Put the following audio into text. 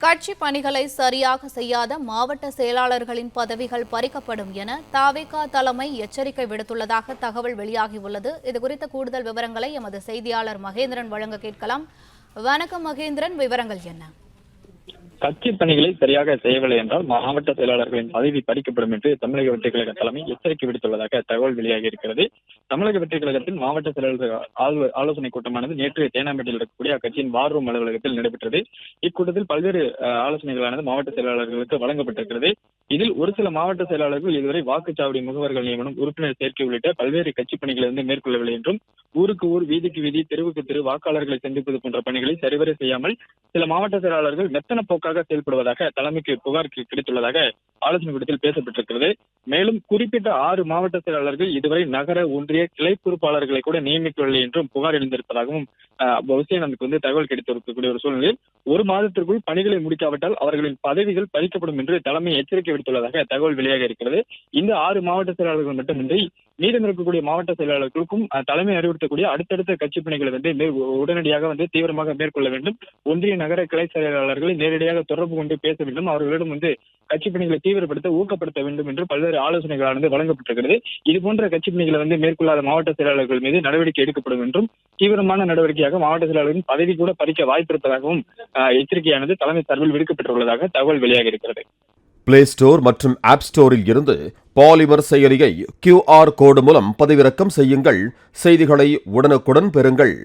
கட்சி பணிகளை சரியாக செய்யாத மாவட்ட செயலாளர்களின் பதவிகள் பறிக்கப்படும் என தவிக தலைமை எச்சரிக்கை விடுத்துள்ளதாக தகவல் வெளியாகியுள்ளது. இதுகுறித்த கூடுதல் விவரங்களை எமது செய்தியாளர் மகேந்திரன் வழங்க கேட்கலாம். வணக்கம் மகேந்திரன், விவரங்கள் என்ன? கட்சி பணிகளை சரியாக செய்யவில்லை என்றால் மாவட்ட செயலாளர்களின் பதவி பறிக்கப்படும் என்று தமிழக வெற்றிக் கழக தலைமை எச்சரிக்கை விடுத்துள்ளதாக தகவல் வெளியாகி இருக்கிறது. தமிழக வெற்றிக் கழகத்தின் மாவட்ட செயலாளர் ஆலோசனை கூட்டமானது நேற்று தேனாம்பேட்டையில் இருக்கக்கூடிய அக்கட்சியின் வார் ரூம் அலுவலகத்தில் நடைபெற்றது. இக்கூட்டத்தில் பல்வேறு ஆலோசனைகளானது மாவட்ட செயலாளர்களுக்கு வழங்கப்பட்டிருக்கிறது. இதில் ஒரு சில மாவட்ட செயலாளர்கள் இதுவரை வாக்குச்சாவடி முகவர்கள் நியமனம், உறுப்பினர் சேர்க்கை உள்ளிட்ட பல்வேறு கட்சி பணிகளை மேற்கொள்ளவில்லை என்றும், ஊருக்கு ஊர், வீதிக்கு வீதி, தெருவுக்கு தெரு வாக்காளர்களை சந்திப்பது போன்ற பணிகளை சரிவர செய்யாமல் சில மாவட்ட செயலாளர்கள் மெத்தன போக்காக செயல்படுவதாக தலைமைக்கு புகார் கிடைத்துள்ளதாக ஆலோசனை கூட்டத்தில் பேசப்பட்டிருக்கிறது. மேலும் குறிப்பிட்ட 6 மாவட்ட செயலாளர்கள் இதுவரை நகர, ஒன்றிய கிளை பொறுப்பாளர்களை கூட நியமிக்கவில்லை என்றும் புகார் எழுந்திருப்பதாகவும் நமக்கு தகவல் கிடைத்திருக்கக்கூடிய ஒரு சூழ்நிலையில் ஒரு மாதத்திற்குள் பணிகளை முடிக்காவிட்டால் அவர்களின் பதவிகள் பறிக்கப்படும் என்று தலைமை எச்சரிக்கை விடுத்துள்ளதாக தகவல் வெளியாக இருக்கிறது. இந்த 6 மாவட்ட செயலாளர்கள் மட்டுமின்றி மீதம் இருக்கக்கூடிய மாவட்ட செயலாளர்களுக்கும் தலைமை அறிவுறுத்தக்கூடிய அடுத்தடுத்த கட்சி பணிகளை உடனடியாக தீவிரமாக மேற்கொள்ள வேண்டும். ஒன்றிய நகர கிளை செயலாளர்களை நேரடியாக தொடர்பு கொண்டு பேச வேண்டும். அவர்களிடம் கட்சி பணிகளை தீவிரப்படுத்த ஊக்கப்படுத்த வேண்டும் என்று பல்வேறு ஆலோசனைகளானது வழங்கப்பட்டிருக்கிறது. இதுபோன்ற கட்சி பணிகளை மேற்கொள்ளாத மாவட்ட செயலாளர்கள் மீது நடவடிக்கை எடுக்கப்படும் என்றும், தீவிரமான நடவடிக்கையாக மாவட்ட செயலாளர்களின் பதவி கூட பறிக்க வாய்ப்பிருப்பதாகவும் எச்சரிக்கையானது தலைமை சார்பில் விடுக்கப்பட்டுள்ளதாக தகவல் வெளியாக இருக்கிறது. பிளே ஸ்டோர் மற்றும் ஆப் ஸ்டோரில் இருந்து பாலிமர் செயலியை QR கோடு மூலம் பதிவிறக்கம் செய்யுங்கள். செய்திகளை உடனுக்குடன் பெறுங்கள்.